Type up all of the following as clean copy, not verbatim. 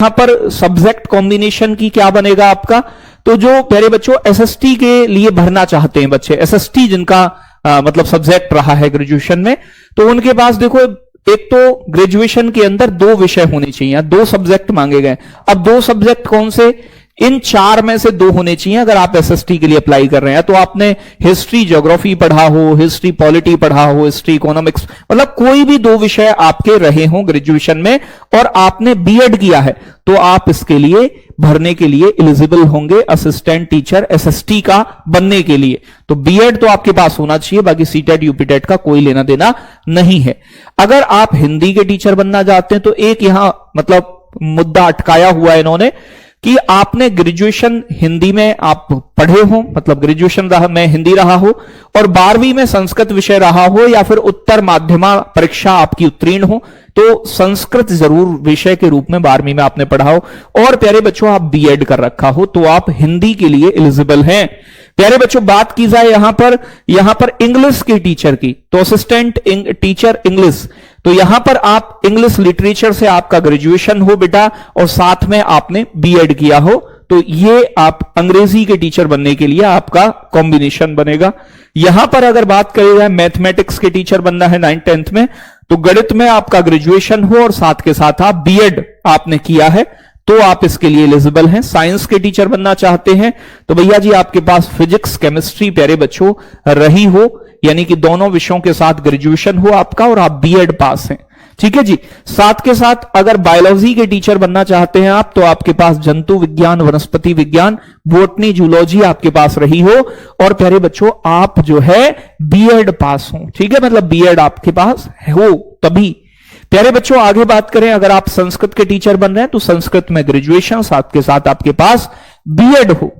यहां पर subject combination की क्या बनेगा आपका, तो जो प्यारे बच्चों एसएसटी के लिए भरना चाहते हैं बच्चे, एसएसटी जिनका मतलब सब्जेक्ट रहा है ग्रेजुएशन में, तो उनके पास देखो एक तो ग्रेजुएशन के अंदर 2 विषय होने चाहिए, 2 सब्जेक्ट मांगे गए। अब 2 सब्जेक्ट कौन से, इन 4 में से 2 होने चाहिए। अगर आप एसएसटी के लिए अप्लाई कर रहे हैं तो आपने हिस्ट्री ज्योग्राफी पढ़ा हो, हिस्ट्री पॉलिटी पढ़ा हो, हिस्ट्री इकोनॉमिक्स, मतलब कोई भी 2 विषय आपके रहे हों ग्रेजुएशन में और आपने बीएड किया है, तो आप इसके लिए भरने के लिए एलिजिबल होंगे असिस्टेंट टीचर एसएसटी का बनने के लिए। तो बीएड तो आपके पास होना चाहिए, बाकी सीटेट यूपीटेट का कोई लेना देना नहीं है। अगर आप हिंदी के टीचर बनना चाहते हैं तो एक यहां मतलब मुद्दा अटकाया हुआ है इन्होंने कि आपने ग्रेजुएशन हिंदी में आप पढ़े हो, मतलब ग्रेजुएशन में हिंदी रहा हो और 12वीं में संस्कृत विषय रहा हो या फिर उत्तर माध्यमा परीक्षा आपकी उत्तीर्ण हो, तो संस्कृत जरूर विषय के रूप में 12वीं में आपने पढ़ा हो और प्यारे बच्चों आप बीएड कर रखा हो, तो आप हिंदी के लिए एलिजिबल हैं। प्यारे बच्चों बात की जाए यहां पर इंग्लिश के टीचर की, तो असिस्टेंट टीचर इंग्लिश, तो यहां पर आप इंग्लिश लिटरेचर से आपका ग्रेजुएशन हो बेटा और साथ में आपने बीएड किया हो, तो ये आप अंग्रेजी के टीचर बनने के लिए आपका कॉम्बिनेशन बनेगा। यहां पर अगर बात करी जाए मैथमेटिक्स के टीचर बनना है 9th-10th में, तो गणित में आपका ग्रेजुएशन हो और साथ के साथ आप बीएड आपने किया है, तो आप इसके लिए एलिजिबल हैं। साइंस के टीचर बनना चाहते हैं तो भैया जी आपके पास फिजिक्स केमिस्ट्री प्यारे बच्चों रही हो, यानी कि दोनों विषयों के साथ ग्रेजुएशन हो आपका और आप बीएड पास हैं, ठीक है जी। साथ के साथ अगर बायोलॉजी के टीचर बनना चाहते हैं आप, तो आपके पास जंतु विज्ञान, वनस्पति विज्ञान, बोटनी, जूलॉजी आपके पास रही हो और प्यारे बच्चों आप जो है बीएड पास हो, ठीक है, मतलब बीएड आपके पास हो तभी। प्यारे बच्चों आगे बात करें, अगर आप संस्कृत के टीचर बन रहे हैं तो संस्कृत में ग्रेजुएशन, साथ के साथ आपके पास बीएड हो।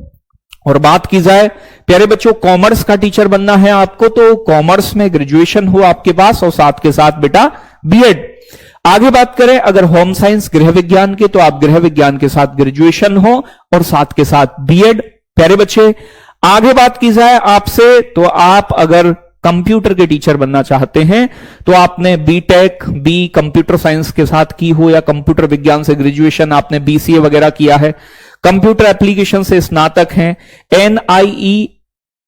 और बात की जाए प्यारे बच्चों कॉमर्स का टीचर बनना है आपको, तो कॉमर्स में ग्रेजुएशन हो आपके पास और साथ के साथ बेटा बीएड। आगे बात करें अगर होम साइंस गृह विज्ञान के, तो आप गृह विज्ञान के साथ ग्रेजुएशन हो और साथ के साथ बीएड। प्यारे बच्चे आगे बात की जाए आपसे, तो आप अगर कंप्यूटर के टीचर बनना चाहते हैं तो आपने बीटेक बी कंप्यूटर साइंस के साथ की हो या कंप्यूटर विज्ञान से ग्रेजुएशन आपने बीसीए वगैरह किया है, कंप्यूटर एप्लीकेशन से स्नातक हैं,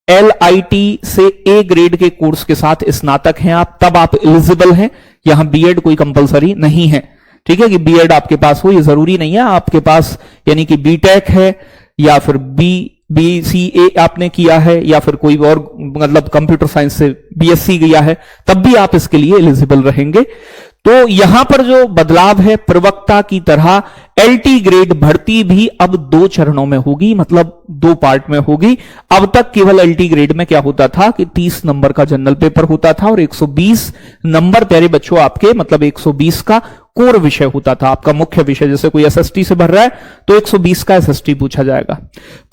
एनआईटी से ए ग्रेड के कोर्स के साथ स्नातक हैं आप, तब आप एलिजिबल हैं। यहां बीएड कोई कंपलसरी नहीं है, ठीक है, कि बीएड आपके पास हो ये जरूरी नहीं है। आपके पास यानी कि बीटेक है या फिर बीसीए आपने किया है या फिर कोई और मतलब कंप्यूटर साइंस से बीएससी किया है, तब भी आप इसके लिए एलिजिबल रहेंगे। तो यहां पर जो बदलाव है, प्रवक्ता की तरह एलटी ग्रेड भर्ती भी अब 2 चरणों में होगी, मतलब 2 पार्ट में होगी। अब तक केवल एलटी ग्रेड में क्या होता था कि 30 नंबर का जनरल पेपर होता था और 120 नंबर प्यारे बच्चों आपके मतलब 120 का कोर विषय होता था, आपका मुख्य विषय। जैसे कोई एसएसटी से भर रहा है तो 120 का एसएसटी पूछा जाएगा।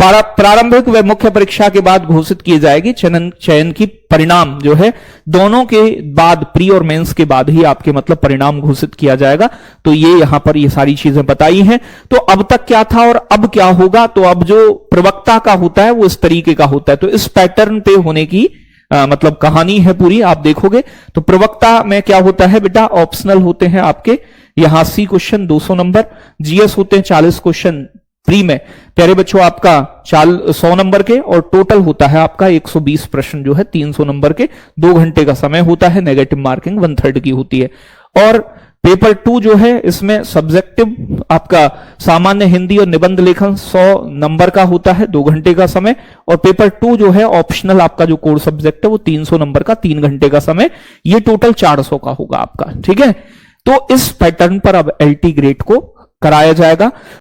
प्रारंभिक व मुख्य परीक्षा के बाद घोषित की जाएगी चयन की परिणाम जो है, दोनों के बाद प्री और मेंस के बाद ही आपके मतलब परिणाम घोषित किया जाएगा। तो ये यहां पर ये सारी चीजें बताई हैं। तो अब तक क्या था और अब क्या होगा, तो अब जो प्रवक्ता का होता है वो इस तरीके का होता है, तो इस पैटर्न पे होने की मतलब कहानी है पूरी, आप देखोगे। तो प्रवक्ता में क्या होता है बेटा, ऑप्शनल होते हैं आपके यहां 80 क्वेश्चन 200 नंबर, जीएस होते हैं 40 क्वेश्चन प्री में प्यारे बच्चों आपका 100 नंबर के, और टोटल होता है आपका 120 प्रश्न जो है 300 नंबर के। 2 घंटे का समय होता है, नेगेटिव मार्किंग 1/3 की होती है। और पेपर 2 जो है इसमें सब्जेक्टिव आपका सामान्य हिंदी और निबंध लेखन 100 नंबर का होता है, 2 घंटे का समय। और पेपर 2 जो है ऑप्शनल आपका जो कोर सब्जेक्ट है वो 300 नंबर का 3 घंटे का समय, ये टोटल 400 का होगा आपका, ठीक है। तो इस पैटर्न पर अब एलटी ग्रेड को कराया जाएगा।